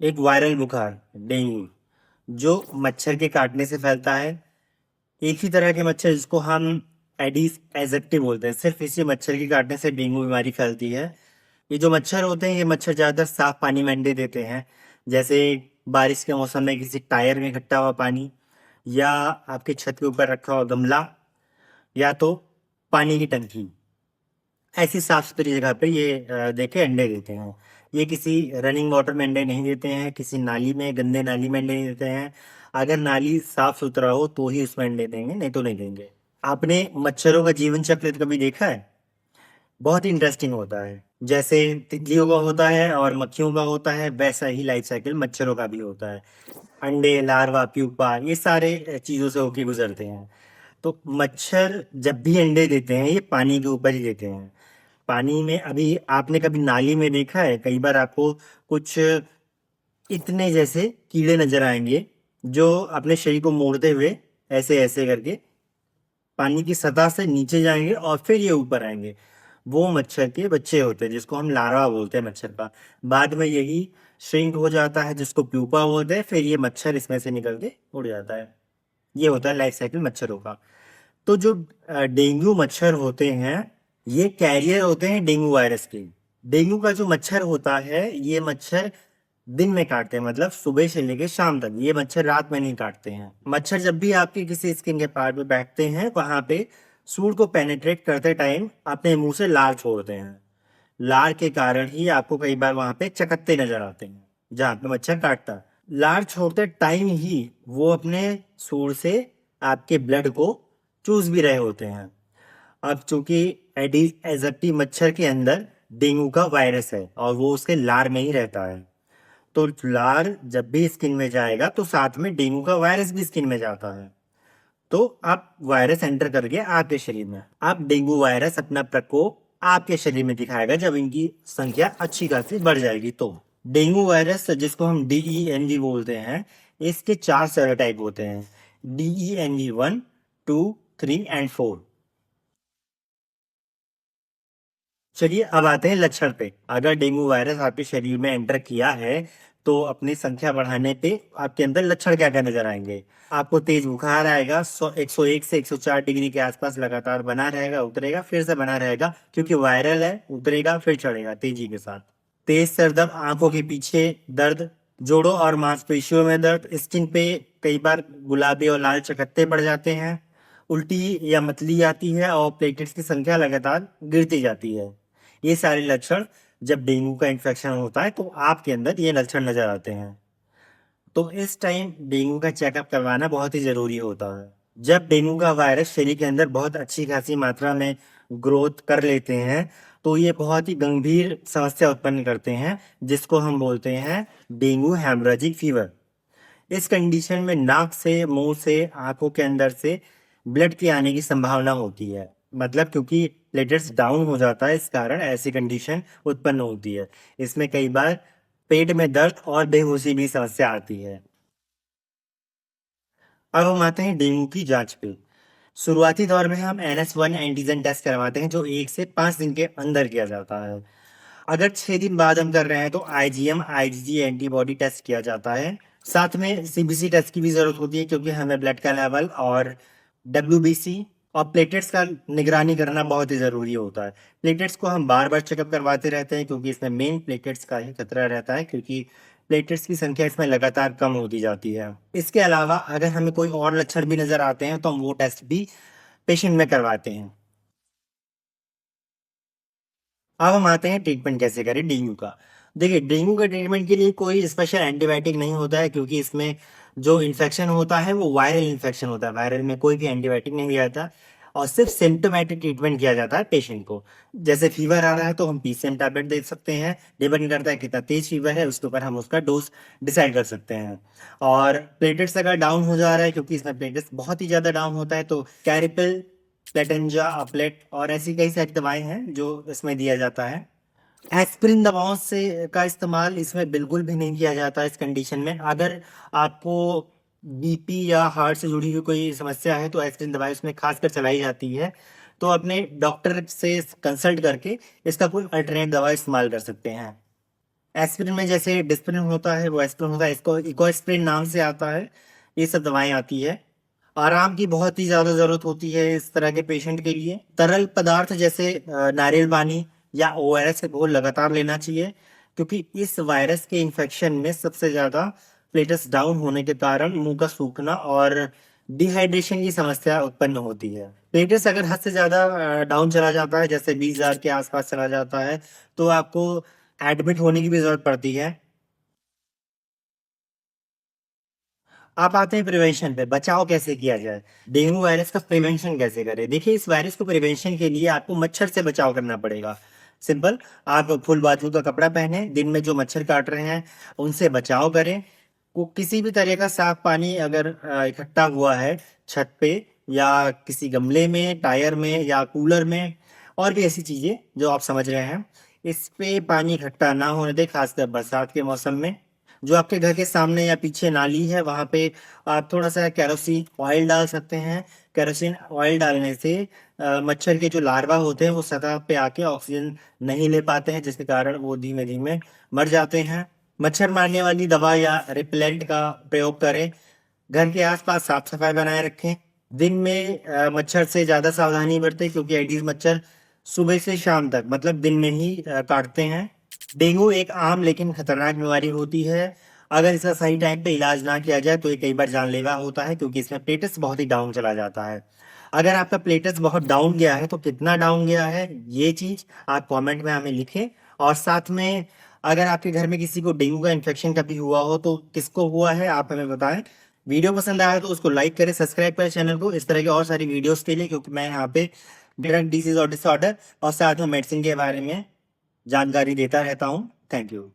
एक वायरल बुखार डेंगू जो मच्छर के काटने से फैलता है। एक ही तरह के मच्छर जिसको हम एडिस एजेप्टी बोलते हैं, सिर्फ इसी मच्छर के काटने से डेंगू बीमारी फैलती है। ये जो मच्छर होते हैं, ये मच्छर ज़्यादातर साफ पानी में अंडे देते हैं। जैसे बारिश के मौसम में किसी टायर में इकट्ठा हुआ पानी, या आपके छत के ऊपर रखा हुआ गमला, या तो पानी की टंकी। ऐसी साफ सुथरी जगह पे ये देके अंडे देते हैं। ये किसी रनिंग वाटर में अंडे नहीं देते हैं, किसी नाली में, गंदे नाली में अंडे नहीं देते हैं। अगर नाली साफ सुथरा हो तो ही उसमें अंडे देंगे, नहीं तो नहीं देंगे। आपने मच्छरों का जीवन चक्र कभी देखा है? बहुत इंटरेस्टिंग होता है। जैसे तितलियों का होता है और मक्खियों का होता है, वैसा ही लाइफ साइकिल मच्छरों का भी होता है। अंडे, लार्वा, प्यूपा, ये सारे चीज़ों से होके गुजरते हैं। तो मच्छर जब भी अंडे देते हैं, ये पानी के ऊपर ही देते हैं। पानी में, अभी आपने कभी नाली में देखा है? कई बार आपको कुछ इतने जैसे कीड़े नजर आएंगे जो अपने शरीर को मोड़ते हुए ऐसे ऐसे करके पानी की सतह से नीचे जाएंगे और फिर ये ऊपर आएंगे। वो मच्छर के बच्चे होते हैं, जिसको हम लार्वा बोलते हैं मच्छर का। बाद में यही श्रिंक हो जाता है, जिसको प्यूपा बोलते हैं, फिर ये मच्छर इसमें से निकल के उड़ जाता है। ये होता है लाइफ साइकिल मच्छरों का। तो जो डेंगू मच्छर होते हैं, ये कैरियर होते हैं डेंगू वायरस के। डेंगू का जो मच्छर होता है, ये मच्छर दिन में काटते हैं, मतलब सुबह से लेकर शाम तक। ये मच्छर रात में नहीं काटते हैं। मच्छर जब भी आपके किसी स्किन के पार्ट पे बैठते हैं, वहां पे सूंड को पेनेट्रेट करते टाइम अपने मुंह से लार छोड़ते हैं। लार के कारण ही आपको कई बार वहां पे चकत्ते नजर आते हैं जहां पे मच्छर काटता है। लार छोड़ते टाइम ही वो अपने सूंड से आपके ब्लड को चूस भी रहे होते हैं। अब चूंकि एडिस एजिप्टी मच्छर के अंदर डेंगू का वायरस है और वो उसके लार में ही रहता है, तो लार जब भी स्किन में जाएगा तो साथ में डेंगू का वायरस भी स्किन में जाता है। तो आप वायरस एंटर कर गया आपके शरीर में। अब डेंगू वायरस अपना प्रकोप आपके शरीर में दिखाएगा जब इनकी संख्या अच्छी खासी बढ़ जाएगी। तो डेंगू वायरस, जिसको हम DENV बोलते हैं, इसके 4 सेरोटाइप होते हैं: DENV 1, 2, 3 और 4। चलिए अब आते हैं लक्षण पे। अगर डेंगू वायरस आपके शरीर में एंटर किया है, तो अपनी संख्या बढ़ाने पे आपके अंदर लक्षण क्या क्या नजर आएंगे? आपको तेज बुखार आएगा, 101 से 104 डिग्री के आसपास लगातार बना रहेगा, उतरेगा, फिर से बना रहेगा, क्योंकि वायरल है, उतरेगा फिर चढ़ेगा तेजी के साथ। तेज सर दर्द, आंखों के पीछे दर्द, जोड़ों और मांसपेशियों में दर्द, स्किन पे कई बार गुलाबी और लाल चकत्ते पड़ जाते हैं, उल्टी या मतली आती है और प्लेटलेट्स की संख्या लगातार गिरती जाती है। ये सारे लक्षण जब डेंगू का इन्फेक्शन होता है तो आपके अंदर ये लक्षण नजर आते हैं। तो इस टाइम डेंगू का चेकअप करवाना बहुत ही जरूरी होता है। जब डेंगू का वायरस शरीर के अंदर बहुत अच्छी खासी मात्रा में ग्रोथ कर लेते हैं, तो ये बहुत ही गंभीर समस्या उत्पन्न करते हैं, जिसको हम बोलते हैं डेंगू हेमोरेजिक फीवर। इस कंडीशन में नाक से, मुंह से, आंखों के अंदर से ब्लड के आने की संभावना होती है। मतलब क्योंकि प्लेटलेट्स डाउन हो जाता है, इस कारण ऐसी कंडीशन उत्पन्न होती है। इसमें कई बार पेट में दर्द और बेहोशी भी समस्या आती है। अब हम आते हैं डेंगू की जांच पे। शुरुआती दौर में हम NS1 एंटीजन टेस्ट करवाते हैं, जो 1 से 5 दिन के अंदर किया जाता है। अगर 6 दिन बाद हम कर रहे हैं तो IgM IgG एंटीबॉडी टेस्ट किया जाता है। साथ में CBC टेस्ट की भी जरूरत होती है, क्योंकि हमें ब्लड का लेवल और WBC और प्लेटलेट्स का निगरानी करना बहुत ही जरूरी होता है। प्लेटलेट्स को हम बार बार चेकअप करवाते रहते हैं, क्योंकि इसमें मेन प्लेटलेट्स का ही खतरा रहता है, क्योंकि प्लेटलेट्स की संख्या इसमें लगातार कम होती जाती है। इसके अलावा अगर हमें कोई और लक्षण भी नजर आते हैं तो हम वो टेस्ट भी पेशेंट में करवाते हैं। अब हम आते हैं ट्रीटमेंट कैसे करें डेंगू का। देखिए, डेंगू के ट्रीटमेंट के लिए कोई स्पेशल एंटीबायोटिक नहीं होता है, क्योंकि इसमें जो इन्फेक्शन होता है वो वायरल इन्फेक्शन होता है। वायरल में कोई भी एंटीबायोटिक नहीं दिया जाता और सिर्फ सिम्टोमेटिक ट्रीटमेंट किया जाता है पेशेंट को। जैसे फीवर आ रहा है तो हम PCM टैबलेट दे सकते हैं। डिपेंड करता है कितना तेज फीवर है, उसके ऊपर हम उसका डोज डिसाइड कर सकते हैं। और प्लेटलेट्स अगर डाउन हो जा रहा है, क्योंकि इसमें प्लेटलेट्स बहुत ही ज़्यादा डाउन होता है, तो कैरिपिल, प्लेटेंजा, अपलेट और ऐसी कई सारी दवाएं हैं जो इसमें दिया जाता है। एस्पिरिन दवाओं से का इस्तेमाल इसमें बिल्कुल भी नहीं किया जाता इस कंडीशन में। अगर आपको BP या हार्ट से जुड़ी हुई कोई समस्या है तो एस्पिरिन दवाई उसमें खासकर चलाई जाती है। तो अपने डॉक्टर से कंसल्ट करके इसका कोई अल्टरनेट दवा इस्तेमाल कर सकते हैं। एस्पिरिन में जैसे डिस्पिरिन होता है, वो एस्पिरिन होता है, इसको इकोस्प्रिन नाम से आता है। ये सब दवाएं आती है। आराम की बहुत ही ज्यादा जरूरत होती है इस तरह के पेशेंट के लिए। तरल पदार्थ जैसे नारियल पानी या ओआरएस को लगातार लेना चाहिए, क्योंकि इस वायरस के इन्फेक्शन में सबसे ज्यादा प्लेटलेट्स डाउन होने के कारण मुंह का सूखना और डिहाइड्रेशन की समस्या उत्पन्न होती है। प्लेटलेट्स अगर हद से ज्यादा डाउन चला जाता है, जैसे 20,000 के आसपास चला जाता है, तो आपको एडमिट होने की भी जरूरत पड़ती है। आप आते हैं प्रिवेंशन पे, बचाव कैसे किया जाए, डेंगू वायरस का प्रिवेंशन कैसे करें। देखिए, इस वायरस को प्रिवेंशन के लिए आपको मच्छर से बचाव करना पड़ेगा। सिंपल, आप फुल बाजू का कपड़ा पहने, दिन में जो मच्छर काट रहे हैं उनसे बचाव करें। को किसी भी तरह का साफ पानी अगर इकट्ठा हुआ है छत पे या किसी गमले में, टायर में या कूलर में, और भी ऐसी चीजें जो आप समझ रहे हैं, इस पे पानी इकट्ठा ना होने दें, खासकर बरसात के मौसम में। जो आपके घर के सामने या पीछे नाली है, वहां पे आप थोड़ा सा केरोसिन ऑयल डाल सकते हैं। केरोसिन ऑयल डालने से मच्छर के जो लार्वा होते हैं वो सतह पे आके ऑक्सीजन नहीं ले पाते हैं, जिसके कारण वो धीमे धीमे मर जाते हैं। मच्छर मारने वाली दवा या रिपेलेंट का प्रयोग करें। घर के आसपास साफ सफाई बनाए रखें। दिन में मच्छर से ज्यादा सावधानी बरतें, क्योंकि एडीज मच्छर सुबह से शाम तक, मतलब दिन में ही काटते हैं। डेंगू एक आम लेकिन खतरनाक बीमारी होती है। अगर इसका सही टाइम पे इलाज ना किया जाए तो ये कई बार जानलेवा होता है, क्योंकि इसमें प्लेटलेट्स बहुत ही डाउन चला जाता है। अगर आपका प्लेटलेट्स बहुत डाउन गया है तो कितना डाउन गया है, ये चीज आप कमेंट में हमें लिखें। और साथ में, अगर आपके घर में किसी को डेंगू का इन्फेक्शन कभी हुआ हो तो किसको हुआ है आप हमें बताएं। वीडियो पसंद आया तो उसको लाइक करें, सब्सक्राइब करें चैनल को इस तरह की और सारी वीडियोस के लिए, क्योंकि मैं यहाँ पे ड्रग डिसीज और डिसऑर्डर और साथ में मेडिसिन के बारे में जानकारी देता रहता हूँ। Thank you.